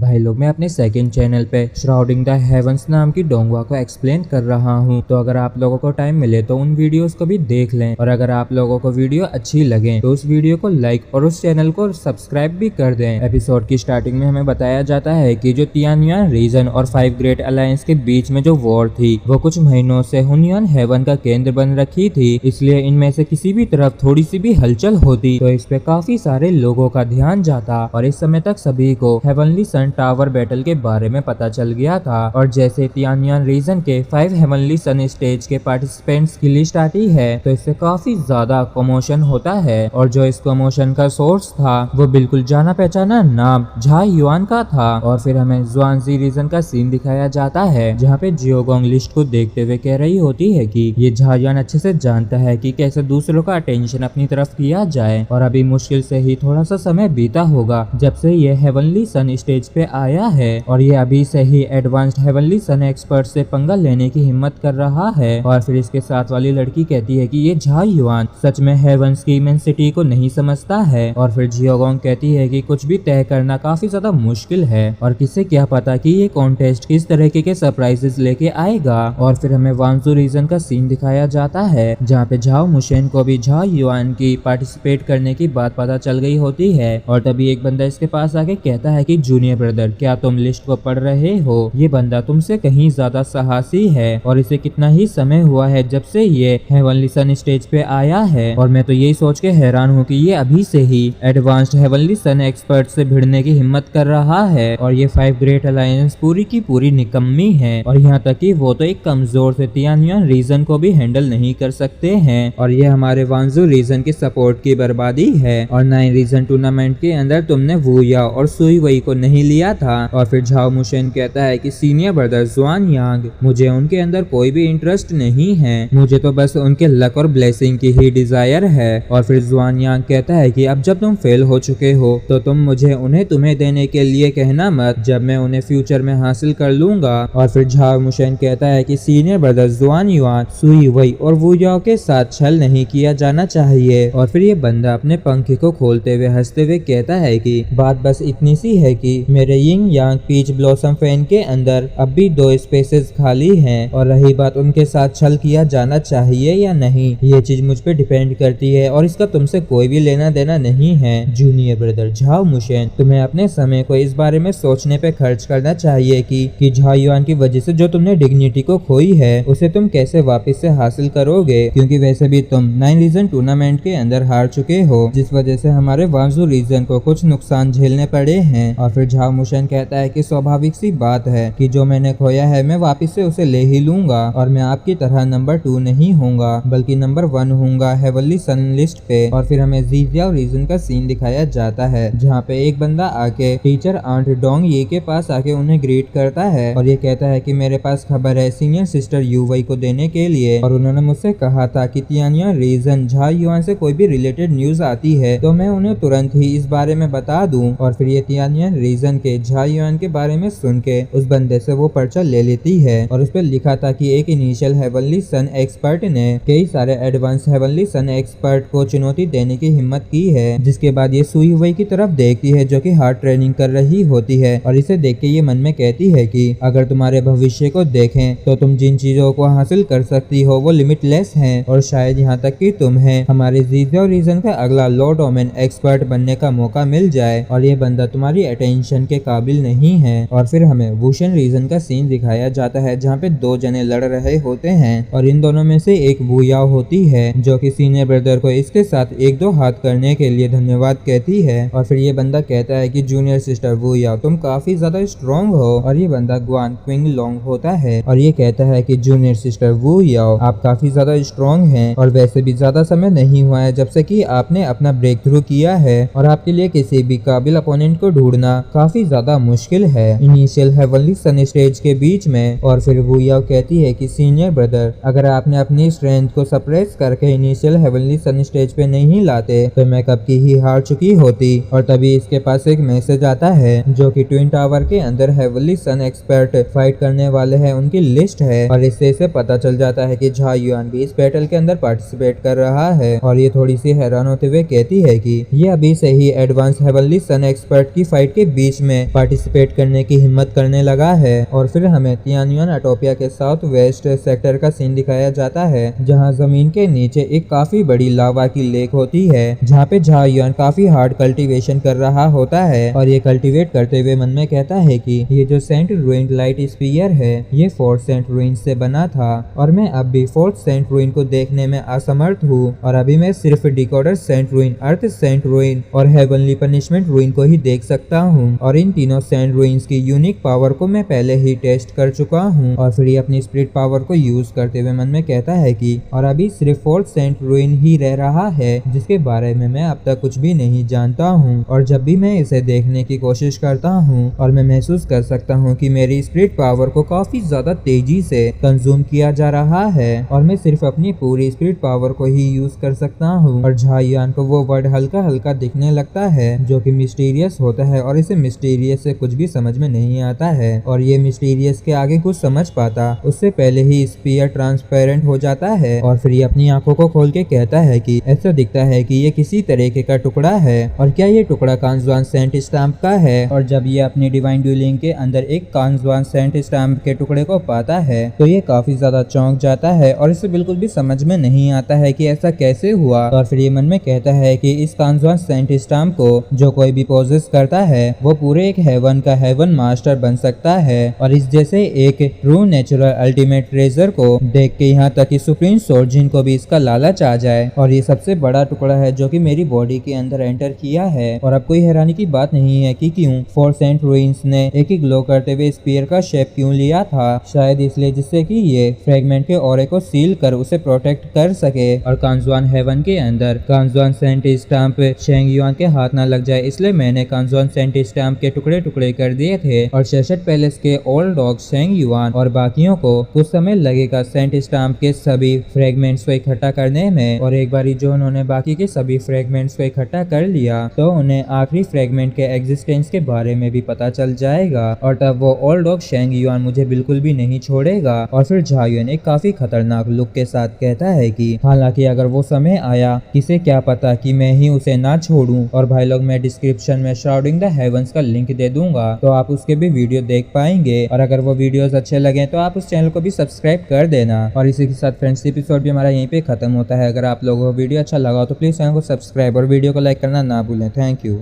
भाई लोग मैं अपने सेकंड चैनल पे श्राउडिंग द हेवंस नाम की डोंगवा को एक्सप्लेन कर रहा हूँ। तो अगर आप लोगों को टाइम मिले तो उन वीडियोस को भी देख लें, और अगर आप लोगों को वीडियो अच्छी लगे तो उस वीडियो को लाइक और उस चैनल को सब्सक्राइब भी कर दें। एपिसोड की स्टार्टिंग में हमें बताया जाता है कि जो तियानयान रीजन और 5 ग्रेट अलायंस के बीच में जो वॉर थी वो कुछ महीनों से हुनयान हेवन का केंद्र बन रखी थी, इसलिए इनमें से किसी भी तरफ थोड़ी सी भी हलचल होती तो इस पे काफी सारे लोगों का ध्यान जाता। और इस समय तक सभी को हेवनली सन टावर बैटल के बारे में पता चल गया था। और जैसे तियानयान रीजन के 5 हेवनली सन स्टेज के पार्टिसिपेंट्स की लिस्ट आती है तो इससे काफी ज्यादा कमोशन होता है। और जो इस कमोशन का सोर्स था वो बिल्कुल जाना पहचाना नाम झा युआन का था। और फिर हमें जुआनजी रीजन का सीन दिखाया जाता है जहाँ पे जियोगोंग लिस्ट को देखते हुए कह रही होती है कि ये झा युआन अच्छे से जानता है कि कैसे दूसरों का अटेंशन अपनी तरफ किया जाए, और अभी मुश्किल से ही थोड़ा सा समय बीता होगा जब से ये हेवनली सन स्टेज पे आया है, और ये अभी से ही एडवांस्ड हेवनली सन एक्सपर्ट से पंगा लेने की हिम्मत कर रहा है। और फिर इसके साथ वाली लड़की कहती है कि ये झा युआन सच में हेवंस की इमेंसिटी को नहीं समझता है। और फिर जियोगोंग कहती है कि कुछ भी तय करना काफी ज्यादा मुश्किल है और किसे क्या पता कि ये कॉन्टेस्ट किस तरीके के सरप्राइजेस लेके आएगा। और फिर हमें वांसू रीजन का सीन दिखाया जाता है जहाँ पे झाओ मुशेन को भी झा युआन की पार्टिसिपेट करने की बात पता चल गई होती है। और तभी एक बंदा इसके पास आके कहता है कि जूनियर ब्रदर क्या तुम लिस्ट को पढ़ रहे हो? ये बंदा तुमसे कहीं ज्यादा साहसी है और इसे कितना ही समय हुआ है जब से ये हेवनली सन स्टेज पे आया है, और मैं तो यही सोच के हैरान हूँ कि ये अभी से ही एडवांस्ड हेवनली सन एक्सपर्ट से भिड़ने की हिम्मत कर रहा है। और ये 5 ग्रेट अलायंस पूरी की पूरी निकम्मी है, और यहाँ तक कि वो तो एक कमजोर से तियानयान रीजन को भी हैंडल नहीं कर सकते हैं। और ये हमारे वांजू रीजन के सपोर्ट की बर्बादी है। और 9 रीजन टूर्नामेंट के अंदर तुमने वुया और सुई वई को नहीं लिया था। और फिर झाओ मुशेन कहता है कि सीनियर ब्रदर जुआन यांग, मुझे उनके अंदर कोई भी इंटरेस्ट नहीं है, मुझे तो बस उनके लक और ब्लेसिंग की ही डिजायर है। और फिर जुआन यांग कहता है कि अब जब तुम फेल हो चुके हो तो तुम मुझे उन्हें तुम्हें देने के लिए कहना मत, जब मैं उन्हें फ्यूचर में हासिल कर लूंगा। और फिर झाओ मुशेन कहता है कि सीनियर ब्रदर जुआन युआन, सुई वई और वुयाओ के साथ छल नहीं किया जाना चाहिए। और फिर ये बंदा अपने पंखे को खोलते हुए हंसते हुए कहता है कि बात बस इतनी सी है कि मेरे यिंग यांग पीच ब्लॉसम फैन के अंदर अब भी 2 स्पेसेस खाली हैं, और रही बात उनके साथ छल किया जाना चाहिए या नहीं, ये चीज मुझ पे डिपेंड करती है और इसका तुमसे कोई भी लेना देना नहीं है। जूनियर ब्रदर झाओ मुशेन, तुम्हें अपने समय को इस बारे में सोचने पे खर्च करना चाहिए कि झा युआन की वजह से जो तुमने डिग्निटी को खोई है उसे तुम कैसे वापस से हासिल करोगे, क्योंकि वैसे भी तुम 9 रीजन टूर्नामेंट के अंदर हार चुके हो, जिस वजह से हमारे वांजू रीजन को कुछ नुकसान झेलने पड़े हैं। और फिर झाओ मुशेन कहता है कि स्वाभाविक सी बात है कि जो मैंने खोया है मैं वापस से उसे ले ही लूंगा, और मैं आपकी तरह नंबर 2 नहीं होऊंगा बल्कि नंबर 1 होऊंगा हेवनली सन लिस्ट पे। और फिर हमें जीजियाओ रीजन का सीन दिखाया जाता है जहाँ पे एक बंदा आके टीचर आंट डोंग ये के पास आके उन्हें ग्रीट करता है और ये कहता है कि मेरे पास खबर है सीनियर सिस्टर यू वई को देने के लिए, और उन्होंने मुझसे कहा था कि तियानयान रीजन झा युआन से कोई भी रिलेटेड न्यूज आती है तो मैं उन्हें तुरंत ही इस बारे में बता दूं। और फिर ये तियानयान रीजन के झा युआन के बारे में सुन के उस बंदे से वो पर्चा ले लेती है, और उस पर लिखा था कि एक इनिशियल हेवनली सन एक्सपर्ट ने कई सारे एडवांस हेवनली सन एक्सपर्ट को चुनौती देने की हिम्मत की है। जिसके बाद ये सुई वई की तरफ देखती है जो कि हार्ड ट्रेनिंग कर रही होती है, और इसे देख के ये मन में कहती है कि अगर तुम्हारे भविष्य को देखें तो तुम जिन चीजों को हासिल कर सकती हो वो लिमिटलेस हैं, और शायद यहाँ तक कि तुम्हें हमारे जीजियाओ रीजन का अगला लॉर्ड ओमेन एक्सपर्ट बनने का मौका मिल जाए, और ये बंदा तुम्हारी अटेंशन के काबिल नहीं है। और फिर हमें वुशन रीजन का सीन दिखाया जाता है जहाँ पे 2 जने लड़ रहे होते हैं, और इन दोनों में से एक वुयाओ होती है जो कि सीनियर ब्रदर को इसके साथ 1-2 हाथ करने के लिए धन्यवाद कहती है। और फिर ये बंदा कहता है कि जूनियर सिस्टर वुयाओ तुम काफी ज्यादा स्ट्रॉन्ग हो, और ये बंदा ग्वान क्विंग लोंग होता है और ये कहता है कि जूनियर सिस्टर वुयाओ आप काफी ज्यादा स्ट्रॉन्ग हैं, और वैसे भी ज्यादा समय नहीं हुआ है जब से कि आपने अपना ब्रेक थ्रू किया है, और आपके लिए किसी भी काबिल अपोनेंट को ढूंढना काफी ज्यादा मुश्किल है इनिशियल हेवनली सन स्टेज के बीच में। और फिर वुयाओ कहती है कि सीनियर ब्रदर अगर आपने अपनी स्ट्रेंथ को सप्रेस करके इनिशियल हेवनली सन स्टेज पे नहीं लाते तो मैं कब की ही हार चुकी होती। और तभी इसके पास एक मैसेज आता है जो कि ट्विन टावर के अंदर हेवनली सन एक्सपर्ट फाइट करने वाले हैं उनकी लिस्ट है, और इससे इसे पता चल जाता है कि झा युआन भी इस बैटल के अंदर पार्टिसिपेट कर रहा है। और ये थोड़ी सी हैरान होते हुए कहती है कि ये अभी से ही एडवांस हेवनली सन एक्सपर्ट की फाइट के बीच में पार्टिसिपेट करने की हिम्मत करने लगा है। और फिर हमें तियानयुआन अटोपिया के साउथ वेस्ट सेक्टर का सीन दिखाया जाता है, जहाँ जमीन के नीचे एक काफी बड़ी लावा की लेक होती है, जहाँ पे झायुआन काफी हार्ड कल्टीवेशन कर रहा होता है। और ये कल्टीवेट करते हुए मन में कहता है कि ये जो सेंट रूइन लाइट स्पीयर है ये फोर्थ सेंट रूइन से बना था और मैं अब भी फोर्थ सेंट रूइन को देखने में असमर्थ हूँ और अभी मैं सिर्फ डिकोडर सेंट रूइन, अर्थ सेंट रूइन और हेवनली पनिशमेंट रूइन को ही देख सकता हूँ। और इन तीनों सेंट रूइंस की यूनिक पावर को मैं पहले ही टेस्ट कर चुका हूँ। और फिर ये अपनी स्पिरिट पावर को यूज करते हुए मन में कहता है कि और अभी सिर्फ फोर्थ सेंट रूइन ही रह रहा है जिसके बारे में मैं अब तक कुछ भी नहीं जानता हूँ। और जब भी मैं इसे देखने की कोशिश करता हूँ और मैं महसूस कर सकता हूँ कि मेरी स्पिरिट पावर को काफी ज्यादा तेजी से कंज्यूम किया जा रहा है और मैं सिर्फ अपनी पूरी स्पिरिट पावर को ही यूज कर सकता हूँ। और झायुआन को वो वर्ड हल्का हल्का दिखने लगता है जो कि मिस्टीरियस होता है और इसे मिस्टीरियस से कुछ भी समझ में नहीं आता है। और ये मिस्टीरियस के आगे कुछ समझ पाता उससे पहले ही स्पीयर ट्रांसपेरेंट हो जाता है। और फिर ये अपनी आंखों को खोल के कहता है कि ऐसा दिखता है कि ये किसी तरीके का टुकड़ा है और क्या ये टुकड़ा कांजुआन सेंट स्टैम्प का है। और जब ये अपनी डिवाइन ड्यूलिंग के अंदर एक कांजुआन सेंट स्टैम्प के टुकड़े को पाता है तो ये काफी ज्यादा चौंक जाता है और इसे बिल्कुल भी समझ में नहीं आता है कि ऐसा कैसे हुआ। और फिर ये मन में कहता है कि इस कांजुआन सेंट स्टैम्प को जो कोई भी पोजेस करता है वो पूरे एक हेवन का हेवन मास्टर बन सकता है। और इस जैसे एक ट्रू नेचुरल अल्टीमेट ट्रेजर को देख के यहाँ तक कि सुप्रीम सोर्जिन को भी इसका लालच आ जाए। और ये सबसे बड़ा टुकड़ा है जो कि मेरी बॉडी के अंदर एंटर किया है। और अब कोई हैरानी की बात नहीं है कि क्यों फोर सेंट रूइंस ने एक ही ग्लो करते हुए स्पीयर का शेप क्यों लिया था। शायद इसलिए जिससे कि ये फ्रेगमेंट के ऑरे को सील कर उसे प्रोटेक्ट कर सके और कांजुआन हेवन के अंदर कांजुआन सेंट स्टैम्प शेंगयुआन के हाथ ना लग जाए, इसलिए मैंने कांजुआन सेंट स्टैम्प के टुकड़े टुकड़े कर दिए थे। और शेशट पैलेस के ओल्ड डॉग शेंगयुआन और बाकियों को कुछ समय लगेगा सेंट स्टैम्प के सभी फ्रेगमेंट्स को इकट्ठा करने में। और एक बारी जो उन्होंने बाकी के सभी फ्रेगमेंट्स को इकट्ठा कर लिया तो उन्हें आखिरी फ्रेगमेंट के एग्जिस्टेंस के बारे में भी पता चल जाएगा और तब वो ओल्ड डॉग शेंगयुआन मुझे बिल्कुल भी नहीं छोड़ेगा। और फिर झायुआन एक काफी खतरनाक लुक के साथ कहता है कि हालांकि अगर वो समय आया किसे क्या पता कि मैं ही उसे ना छोड़ूं। और भाई लोग मैं डिस्क्रिप्शन में श्राउडिंग द हेवंस का लिंक दे दूंगा तो आप उसके भी वीडियो देख पाएंगे। और अगर वो वीडियोस अच्छे लगे तो आप उस चैनल को भी सब्सक्राइब कर देना। और इसी के साथ फ्रेंड्स एपिसोड भी हमारा यहीं पे खत्म होता है। अगर आप लोगों को वीडियो अच्छा लगा तो प्लीज चैनल को सब्सक्राइब और वीडियो को लाइक करना ना भूलें। Thank you.